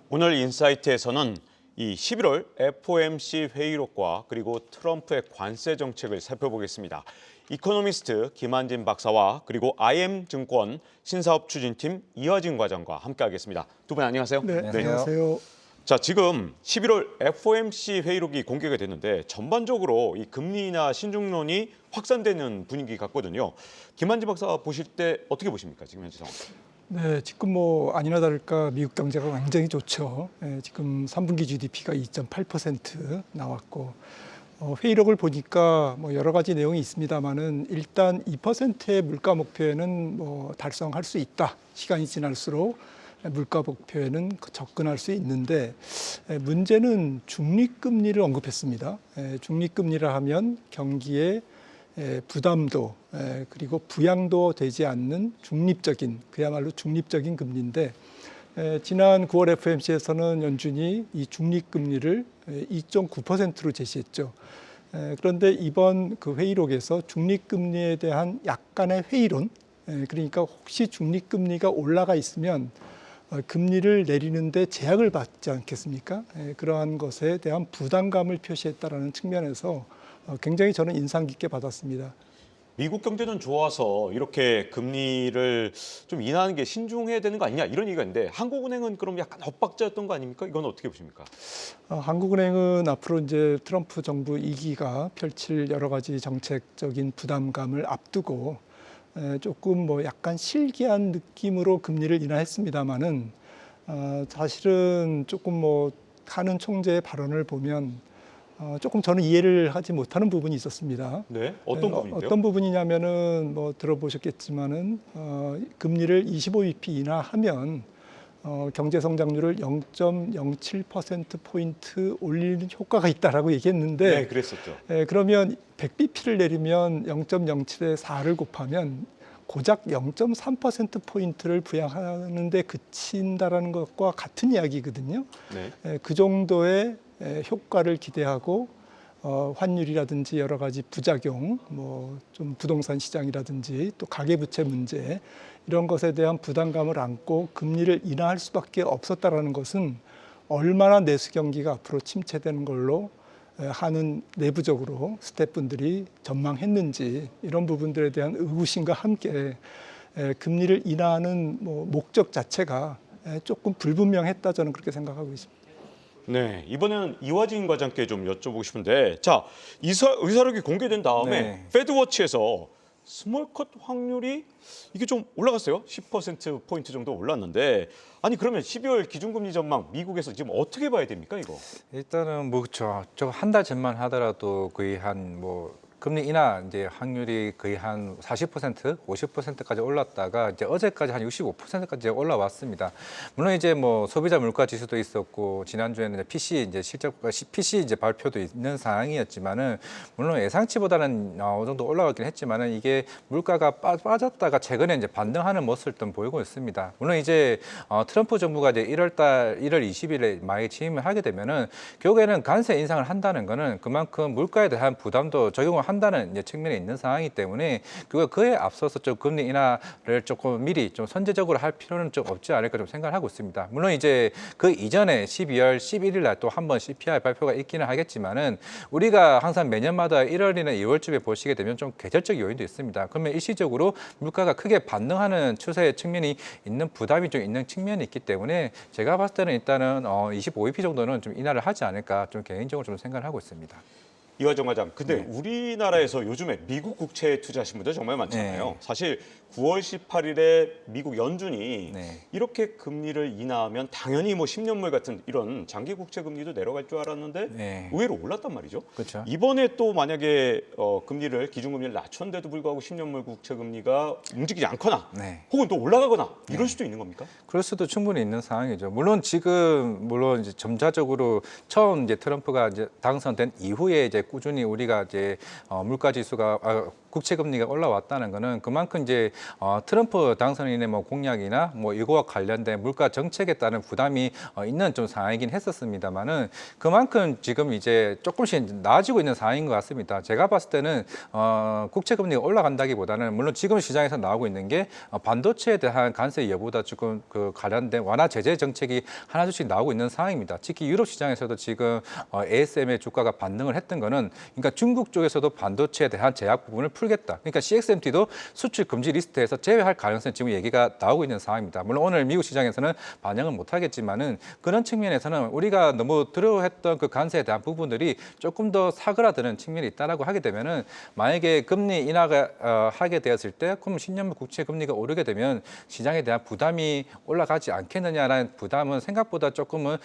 오늘 인사이트에서는 이 11월 FOMC 회의록과 그리고 트럼프의 관세 정책을 살펴보겠습니다. 이코노미스트 김한진 박사와 그리고 IM증권 신사업 추진팀 이화진 과장과 함께하겠습니다. 두 분 안녕하세요. 네, 안녕하세요. 자, 지금 11월 FOMC 회의록이 공개가 됐는데 전반적으로 이 금리 인하 신중론이 확산되는 분위기 같거든요. 김한진 박사 보실 때 어떻게 보십니까? 지금 현재 상황. 네, 지금 아니나 다를까 미국 경제가 굉장히 좋죠. 지금 3분기 GDP가 2.8% 나왔고 회의록을 보니까 여러 가지 내용이 있습니다만은 일단 2%의 물가 목표에는 달성할 수 있다. 시간이 지날수록 물가 목표에는 접근할 수 있는데 문제는 중립금리를 언급했습니다. 중립금리를 하면 경기에 부담도 그리고 부양도 되지 않는 중립적인 그야말로 중립적인 금리인데 지난 9월 FOMC에서는 연준이 이 중립금리를 2.9%로 제시했죠. 그런데 이번 그 회의록에서 중립금리에 대한 약간의 회의론, 그러니까 혹시 중립금리가 올라가 있으면 금리를 내리는데 제약을 받지 않겠습니까? 그러한 것에 대한 부담감을 표시했다라는 측면에서 굉장히 저는 인상 깊게 받았습니다. 미국 경제는 좋아서 이렇게 금리를 좀 인하하는 게 신중해야 되는 거 아니냐 이런 얘기가 있는데 한국은행은 그럼 약간 엇박자였던 거 아닙니까? 이건 어떻게 보십니까? 한국은행은 앞으로 이제 트럼프 정부 2기가 펼칠 여러 가지 정책적인 부담감을 앞두고 조금 약간 실기한 느낌으로 금리를 인하했습니다만은 사실은 조금 하는 총재의 발언을 보면 조금 저는 이해를 하지 못하는 부분이 있었습니다. 네, 어떤 부분인데요? 어떤 부분이냐면은 들어보셨겠지만은 금리를 25bp 인하하면 경제 성장률을 0.07% 포인트 올리는 효과가 있다라고 얘기했는데, 네, 그랬었죠. 그러면 100bp를 내리면 0.07에 4를 곱하면 고작 0.3% 포인트를 부양하는 데 그친다라는 것과 같은 이야기거든요. 네. 그 정도의 효과를 기대하고 환율이라든지 여러 가지 부작용, 좀 부동산 시장이라든지 또 가계부채 문제 이런 것에 대한 부담감을 안고 금리를 인하할 수밖에 없었다라는 것은 얼마나 내수 경기가 앞으로 침체되는 걸로 하는 내부적으로 스태프분들이 전망했는지 이런 부분들에 대한 의구심과 함께 금리를 인하하는 목적 자체가 조금 불분명했다 저는 그렇게 생각하고 있습니다. 네, 이번에는 이화진 과장께 좀 여쭤보고 싶은데, 자, 의사록이 공개된 다음에 패드워치에서 스몰컷 확률이 이게 좀 올라갔어요. 10% 포인트 정도 올랐는데, 아니 그러면 12월 기준금리 전망 미국에서 지금 어떻게 봐야 됩니까 이거? 일단은 그렇죠. 저 한 달 전만 하더라도 거의 한 금리 인하 이제 확률이 거의 한 40%, 50%까지 올랐다가 이제 어제까지 한 65%까지 올라왔습니다. 물론 이제 소비자 물가 지수도 있었고 지난주에는 이제 PC 이제 발표도 있는 상황이었지만은 물론 예상치보다는 어느 정도 올라가긴 했지만은 이게 물가가 빠졌다가 최근에 이제 반등하는 모습을 좀 보이고 있습니다. 물론 이제 트럼프 정부가 이제 1월 20일에 만약에 취임을 하게 되면은 결국에는 관세 인상을 한다는 거는 그만큼 물가에 대한 부담도 적용을 한다는 이제 측면이 있는 상황이기 때문에 그에 앞서서 좀 금리 인하를 조금 미리 좀 선제적으로 할 필요는 좀 없지 않을까 좀 생각을 하고 있습니다. 물론 이제 그 이전에 12월 11일 날 또 한 번 CPI 발표가 있기는 하겠지만은 우리가 항상 매년마다 1월이나 2월쯤에 보시게 되면 좀 계절적 요인도 있습니다. 그러면 일시적으로 물가가 크게 반등하는 추세의 측면이 있는 부담이 좀 있는 측면이 있기 때문에 제가 봤을 때는 일단은 25bp 정도는 좀 인하를 하지 않을까 좀 개인적으로 좀 생각을 하고 있습니다. 이화정 과장, 근데 우리나라에서 요즘에 미국 국채에 투자하신 분들 정말 많잖아요. 사실 9월 18일에 미국 연준이 이렇게 금리를 인하하면 당연히 10년물 같은 이런 장기 국채 금리도 내려갈 줄 알았는데 의외로 올랐단 말이죠. 그렇죠. 이번에 또 만약에 기준금리를 낮췄는데도 불구하고 10년물 국채 금리가 움직이지 않거나 혹은 또 올라가거나 이럴 수도 있는 겁니까? 그럴 수도 충분히 있는 상황이죠. 물론 이제 점차적으로 처음 이제 트럼프가 이제 당선된 이후에 이제 꾸준히 우리가 이제 물가 지수가 국채 금리가 올라왔다는 거는 그만큼 이제 트럼프 당선인의 뭐 공약이나 뭐 이거와 관련된 물가 정책에 따른 부담이 있는 좀 상황이긴 했었습니다만은 그만큼 지금 이제 조금씩 나아지고 있는 상황인 것 같습니다. 제가 봤을 때는 국채 금리가 올라간다기보다는 물론 지금 시장에서 나오고 있는 게 반도체에 대한 관세 여부다 조금 그 관련된 완화 제재 정책이 하나둘씩 나오고 있는 상황입니다. 특히 유럽 시장에서도 지금 ASM의 주가가 반등을 했던 거는 그러니까 중국 쪽에서도 반도체에 대한 제약 부분을 풀겠다. 그러니까 CXMT도 수출 금지 리스트에서 제외할 가능성이 지금 얘기가 나오고 있는 상황입니다. 물론 오늘 미국 시장에서는 반영을 못하겠지만은 그런 측면에서는 우리가 너무 두려워했던 그 관세에 대한 부분들이 조금 더 사그라드는 측면이 있다라고 하게 되면은 만약에 금리 인하가 하게 되었을 때 그럼 10년물 국채 금리가 오르게 되면 시장에 대한 부담이 올라가지 않겠느냐라는 부담은 생각보다 조금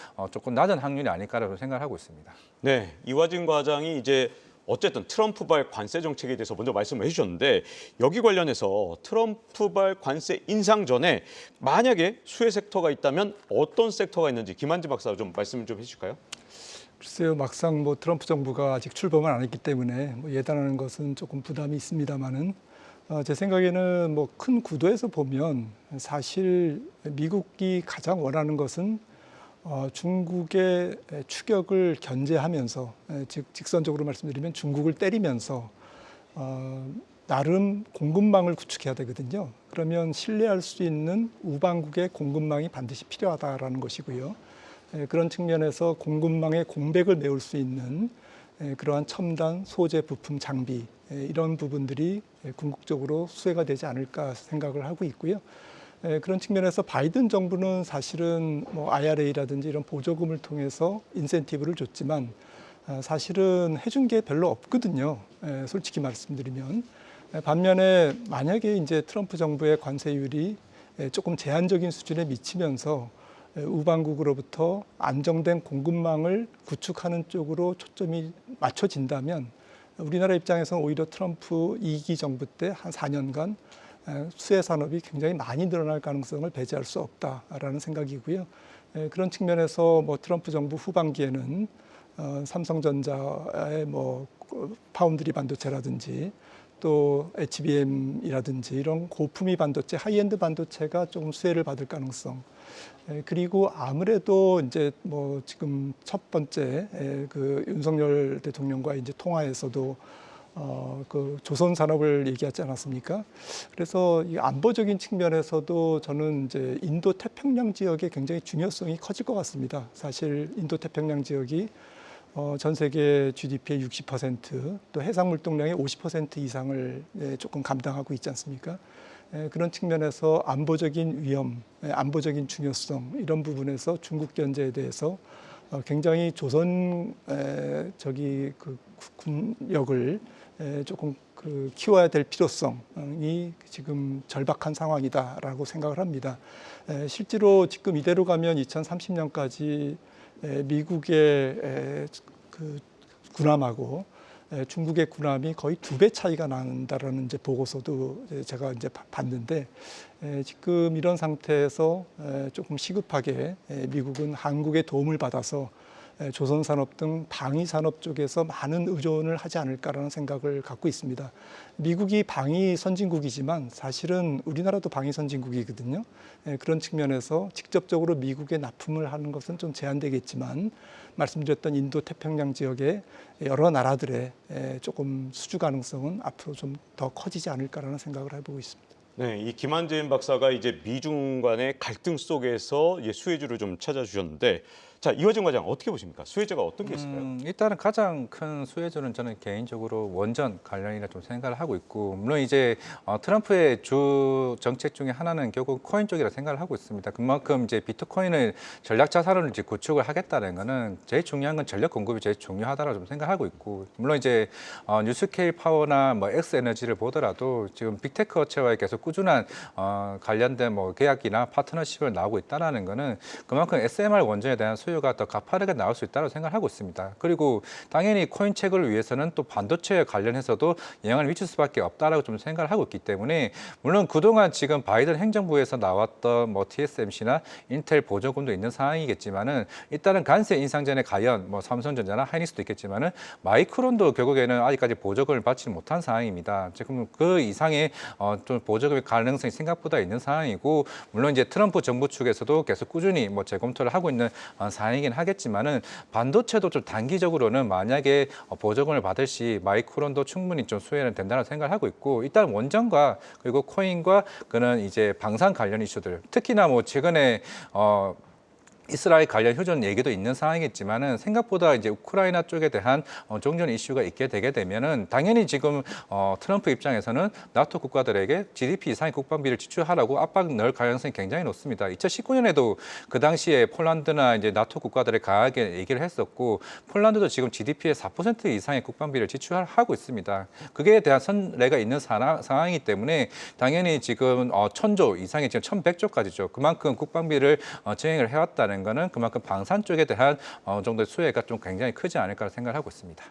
낮은 확률이 아닐까라고 생각을 하고 있습니다. 네, 이화진 과장이 이제 어쨌든 트럼프발 관세 정책에 대해서 먼저 말씀을 해주셨는데 여기 관련해서 트럼프발 관세 인상 전에 만약에 수혜 섹터가 있다면 어떤 섹터가 있는지 김한지 박사 좀 말씀 좀 해주실까요? 글쎄요, 막상 뭐 트럼프 정부가 아직 출범을 안 했기 때문에 뭐 예단하는 것은 조금 부담이 있습니다만은 제 생각에는 뭐 큰 구도에서 보면 사실 미국이 가장 원하는 것은 중국의 추격을 견제하면서 즉 직선적으로 말씀드리면 중국을 때리면서 나름 공급망을 구축해야 되거든요. 그러면 신뢰할 수 있는 우방국의 공급망이 반드시 필요하다라는 것이고요. 그런 측면에서 공급망의 공백을 메울 수 있는 그러한 첨단 소재, 부품, 장비 이런 부분들이 궁극적으로 수혜가 되지 않을까 생각을 하고 있고요. 그런 측면에서 바이든 정부는 사실은 뭐 IRA라든지 이런 보조금을 통해서 인센티브를 줬지만 사실은 해준 게 별로 없거든요. 솔직히 말씀드리면. 반면에 만약에 이제 트럼프 정부의 관세율이 조금 제한적인 수준에 미치면서 우방국으로부터 안정된 공급망을 구축하는 쪽으로 초점이 맞춰진다면 우리나라 입장에서는 오히려 트럼프 2기 정부 때 한 4년간 수혜 산업이 굉장히 많이 늘어날 가능성을 배제할 수 없다라는 생각이고요. 그런 측면에서 뭐 트럼프 정부 후반기에는 삼성전자의 뭐 파운드리 반도체라든지 또 HBM이라든지 이런 고품위 반도체, 하이엔드 반도체가 조금 수혜를 받을 가능성. 그리고 아무래도 이제 뭐 지금 첫 번째 그 윤석열 대통령과 이제 통화에서도 그 조선 산업을 얘기하지 않았습니까? 그래서 이 안보적인 측면에서도 저는 이제 인도 태평양 지역의 굉장히 중요성이 커질 것 같습니다. 사실 인도 태평양 지역이 전 세계 GDP의 60%, 또 해상 물동량의 50% 이상을 조금 감당하고 있지 않습니까? 그런 측면에서 안보적인 위험, 안보적인 중요성 이런 부분에서 중국 견제에 대해서 굉장히 조선 그 군력을 조금 그 키워야 될 필요성이 지금 절박한 상황이다라고 생각을 합니다. 실제로 지금 이대로 가면 2030년까지 미국의 그 군함하고 중국의 군함이 거의 2배 차이가 난다라는 이제 보고서도 제가 이제 봤는데 지금 이런 상태에서 조금 시급하게 미국은 한국의 도움을 받아서 조선 산업 등 방위 산업 쪽에서 많은 의존을 하지 않을까라는 생각을 갖고 있습니다. 미국이 방위 선진국이지만 사실은 우리나라도 방위 선진국이거든요. 그런 측면에서 직접적으로 미국에 납품을 하는 것은 좀 제한되겠지만 말씀드렸던 인도 태평양 지역의 여러 나라들의 조금 수주 가능성은 앞으로 좀 더 커지지 않을까라는 생각을 해보고 있습니다. 네, 이 김한진 박사가 이제 미중 간의 갈등 속에서 수혜주를 좀 찾아주셨는데, 자 이화진 과장 어떻게 보십니까? 수혜주가 어떤 게 있을까요? 일단은 가장 큰 수혜주는 저는 개인적으로 원전 관련이라 좀 생각을 하고 있고 물론 이제 트럼프의 주 정책 중에 하나는 결국 코인 쪽이라 생각을 하고 있습니다. 그만큼 이제 비트코인을 전략 자산으로 이제 구축을 하겠다는 거는 제일 중요한 건 전력 공급이 제일 중요하다고 좀 생각하고 있고 물론 이제 뉴스케일 파워나 뭐 엑스에너지를 보더라도 지금 빅테크 업체와의 계속 꾸준한 관련된 뭐 계약이나 파트너십을 나오고 있다라는 거는 그만큼 SMR 원전에 대한 수요 수요가 더 가파르게 나올 수 있다고 생각하고 있습니다. 그리고 당연히 코인 체결을 위해서는 또 반도체에 관련해서도 영향을 미칠 수밖에 없다라고 좀 생각을 하고 있기 때문에 물론 그동안 지금 바이든 행정부에서 나왔던 뭐 TSMC나 인텔 보조금도 있는 상황이겠지만은 일단은 관세 인상 전에 과연 뭐 삼성전자나 하이닉스도 있겠지만은 마이크론도 결국에는 아직까지 보조금을 받지 못한 상황입니다. 지금 그 이상의 좀 보조금의 가능성이 생각보다 있는 상황이고 물론 이제 트럼프 정부 측에서도 계속 꾸준히 뭐 재검토를 하고 있는 상황이긴 하겠지만은 반도체도 좀 단기적으로는 만약에 보조금을 받을 시 마이크론도 충분히 좀 수혜는 된다는 생각을 하고 있고 일단 원전과 그리고 코인과 그는 이제 방산 관련 이슈들 특히나 뭐 최근에 이스라엘 관련 휴전 얘기도 있는 상황이겠지만은 생각보다 이제 우크라이나 쪽에 대한 종전 이슈가 있게 되게 되면은 당연히 지금 트럼프 입장에서는 나토 국가들에게 GDP 이상의 국방비를 지출하라고 압박 넣을 가능성이 굉장히 높습니다. 2019년에도 그 당시에 폴란드나 이제 나토 국가들을 강하게 얘기를 했었고 폴란드도 지금 GDP의 4% 이상의 국방비를 지출하고 있습니다. 그게 대한 선례가 있는 상황이기 때문에 당연히 지금 1,000조 이상의 지금 1,100조까지죠. 그만큼 국방비를 증액을 해왔다는 거는 그만큼 방산 쪽에 대한 어느 정도의 수혜가 좀 굉장히 크지 않을까 생각을 하고 있습니다.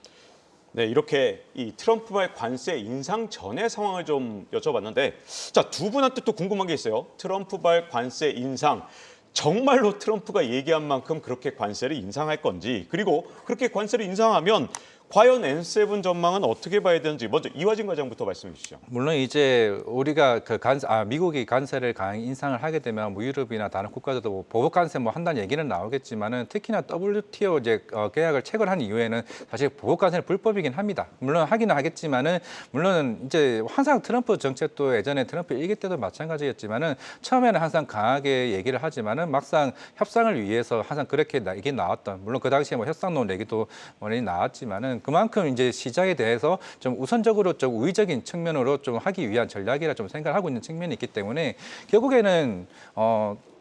네, 이렇게 이 트럼프발 관세 인상 전의 상황을 좀 여쭤봤는데 자, 두 분한테 또 궁금한 게 있어요. 트럼프발 관세 인상 정말로 트럼프가 얘기한 만큼 그렇게 관세를 인상할 건지 그리고 그렇게 관세를 인상하면 과연 N7 전망은 어떻게 봐야 되는지 먼저 이화진 과장부터 말씀해 주시죠. 물론 이제 우리가 미국이 관세를 강하게 인상을 하게 되면 뭐 유럽이나 다른 국가들도 뭐 보복 관세 뭐 한다는 얘기는 나오겠지만은 특히나 WTO 이제 계약을 체결한 이후에는 사실 보복 관세는 불법이긴 합니다. 물론 하기는 하겠지만은 물론 이제 항상 트럼프 정책도 예전에 트럼프 일기 때도 마찬가지였지만은 처음에는 항상 강하게 얘기를 하지만은 막상 협상을 위해서 항상 그렇게 얘기 나왔던 물론 그 당시에 뭐 협상론 얘기도 많이 나왔지만은 그만큼 이제 시장에 대해서 좀 우선적으로 좀 우위적인 측면으로 좀 하기 위한 전략이라 좀 생각을 하고 있는 측면이 있기 때문에 결국에는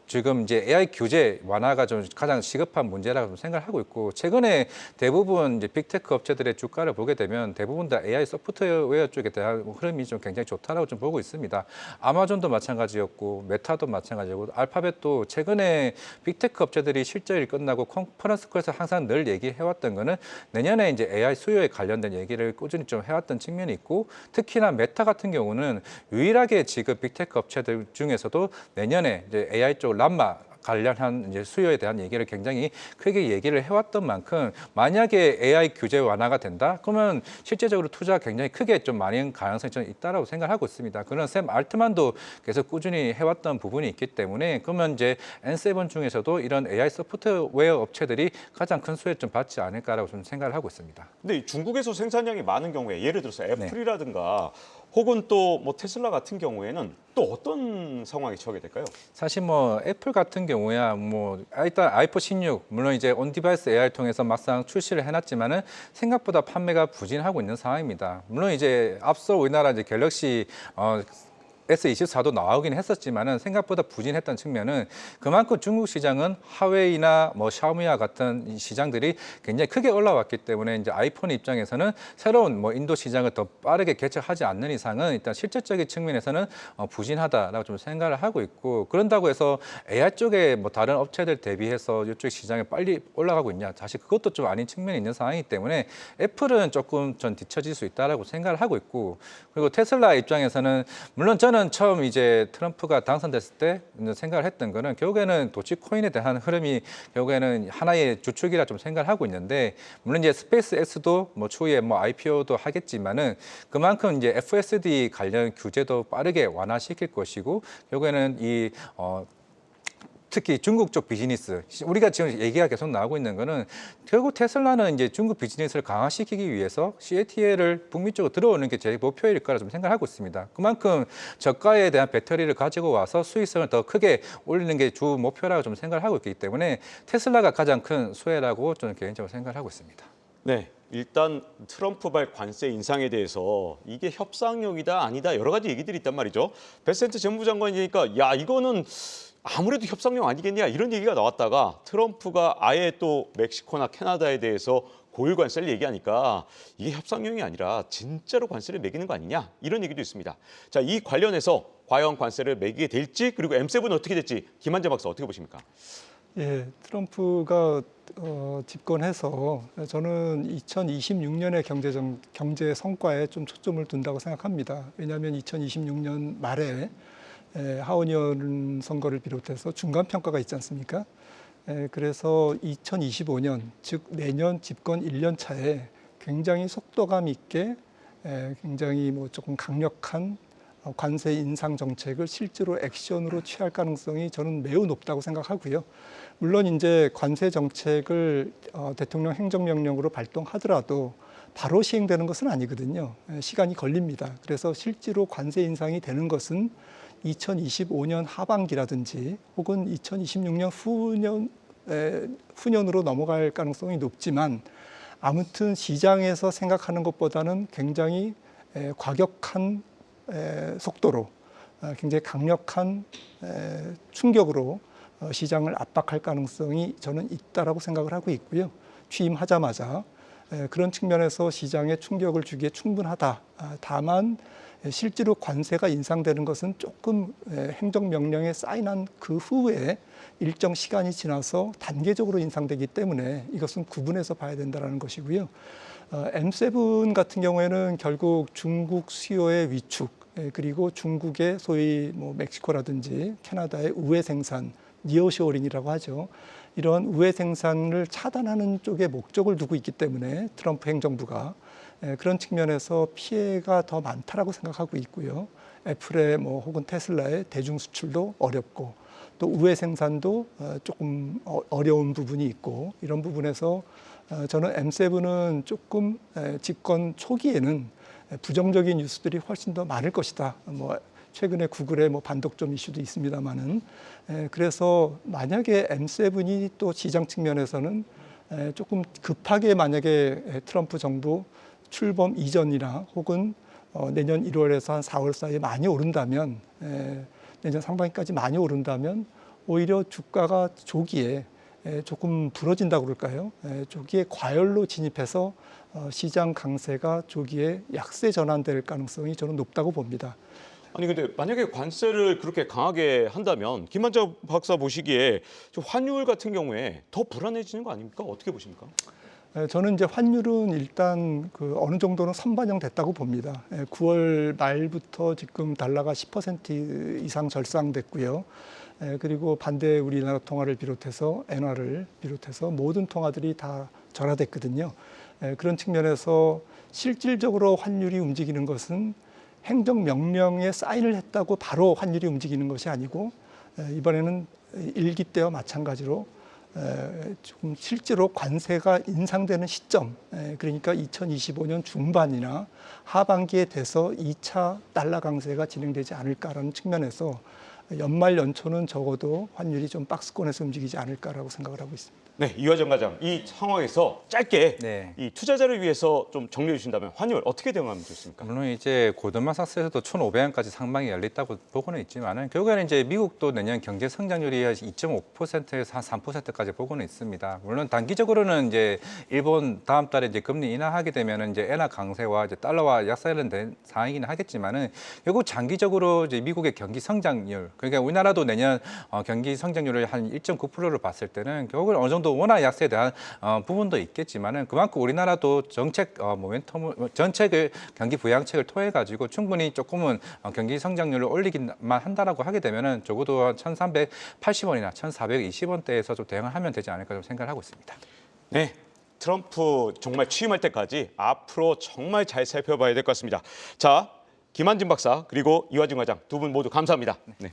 지금 이제 AI 규제 완화가 좀 가장 시급한 문제라고 좀 생각을 하고 있고 최근에 대부분 이제 빅테크 업체들의 주가를 보게 되면 대부분 다 AI 소프트웨어 쪽에 대한 흐름이 좀 굉장히 좋다라고 좀 보고 있습니다. 아마존도 마찬가지였고 메타도 마찬가지고 알파벳도 최근에 빅테크 업체들이 실적이 끝나고 컨퍼런스콜에서 항상 늘 얘기해왔던 거는 내년에 이제 AI 수요에 관련된 얘기를 꾸준히 좀 해왔던 측면이 있고 특히나 메타 같은 경우는 유일하게 지금 빅테크 업체들 중에서도 내년에 이제 AI 쪽 람마 관련한 이제 수요에 대한 얘기를 굉장히 크게 얘기를 해왔던 만큼 만약에 AI 규제 완화가 된다 그러면 실제적으로 투자가 굉장히 크게 좀 많이 가능성이 좀 있다라고 생각하고 있습니다. 그런 샘 알트만도 계속 꾸준히 해왔던 부분이 있기 때문에 그러면 이제 N7 중에서도 이런 AI 소프트웨어 업체들이 가장 큰 수혜를 좀 받지 않을까라고 좀 생각을 하고 있습니다. 근데 중국에서 생산량이 많은 경우에 예를 들어서 애플이라든가 혹은 또 뭐 테슬라 같은 경우에는 또 어떤 상황에 처하게 될까요? 사실 뭐 애플 같은 경우야 뭐 일단 아이폰 16 물론 이제 온디바이스 AI를 통해서 막상 출시를 해놨지만은 생각보다 판매가 부진하고 있는 상황입니다. 물론 이제 앞서 우리나라 이제 갤럭시 S24도 나오긴 했었지만은 생각보다 부진했던 측면은 그만큼 중국 시장은 하웨이나 뭐 샤오미와 같은 시장들이 굉장히 크게 올라왔기 때문에 이제 아이폰 입장에서는 새로운 뭐 인도 시장을 더 빠르게 개척하지 않는 이상은 일단 실질적인 측면에서는 부진하다라고 좀 생각을 하고 있고 그런다고 해서 AI 쪽에 뭐 다른 업체들 대비해서 이쪽 시장에 빨리 올라가고 있냐 사실 그것도 좀 아닌 측면이 있는 상황이기 때문에 애플은 조금 전 뒤처질 수 있다라고 생각을 하고 있고 그리고 테슬라 입장에서는 물론 저는 처음 이제 트럼프가 당선됐을 때 생각을 했던 거는 결국에는 도치코인에 대한 흐름이 결국에는 하나의 주축이라 좀 생각을 하고 있는데 물론 이제 스페이스 X도 뭐 추후에 뭐 IPO도 하겠지만은 그만큼 이제 FSD 관련 규제도 빠르게 완화시킬 것이고 결국에는 이 특히 중국 쪽 비즈니스 우리가 지금 얘기가 계속 나오고 있는 거는 결국 테슬라는 이제 중국 비즈니스를 강화시키기 위해서 CATL을 북미 쪽으로 들어오는 게 제 목표일 거라 좀 생각하고 있습니다. 그만큼 저가에 대한 배터리를 가지고 와서 수익성을 더 크게 올리는 게 주 목표라고 좀 생각을 하고 있기 때문에 테슬라가 가장 큰 수혜라고 저는 개인적으로 생각을 하고 있습니다. 네, 일단 트럼프발 관세 인상에 대해서 이게 협상력이다 아니다 여러 가지 얘기들이 있단 말이죠. 베센트 재무장관이니까 야 이거는 아무래도 협상력 아니겠냐 이런 얘기가 나왔다가 트럼프가 아예 또 멕시코나 캐나다에 대해서 고율 관세를 얘기하니까 이게 협상력이 아니라 진짜로 관세를 매기는 거 아니냐 이런 얘기도 있습니다. 자, 이 관련해서 과연 관세를 매기게 될지 그리고 M7은 어떻게 될지 김한재 박사 어떻게 보십니까? 예, 트럼프가 집권해서 저는 2026년의 경제 성과에 좀 초점을 둔다고 생각합니다. 왜냐하면 2026년 말에 하원의원 선거를 비롯해서 중간 평가가 있지 않습니까? 그래서 2025년, 즉 내년 집권 1년 차에 굉장히 속도감 있게 굉장히 뭐 조금 강력한 관세 인상 정책을 실제로 액션으로 취할 가능성이 저는 매우 높다고 생각하고요. 물론 이제 관세 정책을 대통령 행정명령으로 발동하더라도 바로 시행되는 것은 아니거든요. 시간이 걸립니다. 그래서 실제로 관세 인상이 되는 것은 2025년 하반기라든지 혹은 2026년 후년으로 넘어갈 가능성이 높지만 아무튼 시장에서 생각하는 것보다는 굉장히 과격한 속도로 굉장히 강력한 충격으로 시장을 압박할 가능성이 저는 있다라고 생각을 하고 있고요. 취임하자마자 그런 측면에서 시장에 충격을 주기에 충분하다. 다만 실제로 관세가 인상되는 것은 조금 행정명령에 사인한 그 후에 일정 시간이 지나서 단계적으로 인상되기 때문에 이것은 구분해서 봐야 된다는 것이고요. M7 같은 경우에는 결국 중국 수요의 위축 그리고 중국의 소위 뭐 멕시코라든지 캐나다의 우회 생산, 니어쇼어링이라고 하죠. 이런 우회 생산을 차단하는 쪽에 목적을 두고 있기 때문에 트럼프 행정부가 그런 측면에서 피해가 더 많다라고 생각하고 있고요. 애플의 뭐 혹은 테슬라의 대중 수출도 어렵고 또 우회 생산도 조금 어려운 부분이 있고 이런 부분에서 저는 M7은 조금 집권 초기에는 부정적인 뉴스들이 훨씬 더 많을 것이다. 뭐 최근에 구글의 뭐 반독점 이슈도 있습니다만은 그래서 만약에 M7이 또 시장 측면에서는 조금 급하게 만약에 트럼프 정부 출범 이전이나 혹은 내년 1월에서 한 4월 사이에 많이 오른다면 내년 상반기까지 많이 오른다면 오히려 주가가 조기에 조금 부러진다고 그럴까요? 조기에 과열로 진입해서 시장 강세가 조기에 약세 전환될 가능성이 저는 높다고 봅니다. 아니 근데 만약에 관세를 그렇게 강하게 한다면 김한자 박사 보시기에 좀 환율 같은 경우에 더 불안해지는 거 아닙니까? 어떻게 보십니까? 저는 이제 환율은 일단 그 어느 정도는 선반영됐다고 봅니다. 9월 말부터 지금 달러가 10% 이상 절상됐고요. 그리고 반대 우리나라 통화를 비롯해서 엔화를 비롯해서 모든 통화들이 다 절하됐거든요. 그런 측면에서 실질적으로 환율이 움직이는 것은 행정명령에 사인을 했다고 바로 환율이 움직이는 것이 아니고 이번에는 일기 때와 마찬가지로 조금 실제로 관세가 인상되는 시점, 그러니까 2025년 중반이나 하반기에 돼서 2차 달러 강세가 진행되지 않을까라는 측면에서 연말 연초는 적어도 환율이 좀 박스권에서 움직이지 않을까라고 생각을 하고 있습니다. 네, 이화정 과장, 이 상황에서 짧게 네. 이 투자자를 위해서 좀 정리해 주신다면 환율 어떻게 대응하면 좋습니까? 물론 이제 고드만삭스에서도 1,500원까지 상방이 열렸다고 보고는 있지만은 결국에는 이제 미국도 내년 경제 성장률이 2.5%에서 한 3%까지 보고는 있습니다. 물론 단기적으로는 이제 일본 다음 달에 이제 금리 인하하게 되면은 이제 엔화 강세와 이제 달러와 약세는 상황이긴 하겠지만은 결국 장기적으로 이제 미국의 경기 성장률 그러니까 우리나라도 내년 경기 성장률을 한 1.9%를 봤을 때는 결국은 어느 정도 원화 약세에 대한 부분도 있겠지만은 그만큼 우리나라도 정책 모멘텀을 전책을 경기 부양책을 통해 가지고 충분히 조금은 경기 성장률을 올리기만 한다라고 하게 되면은 적어도 한 1,380원이나 1,420원대에서 좀 대응을 하면 되지 않을까 좀 생각을 하고 있습니다. 네, 트럼프 정말 취임할 때까지 앞으로 정말 잘 살펴봐야 될 것 같습니다. 자, 김한진 박사 그리고 이화정 과장 두 분 모두 감사합니다. 네.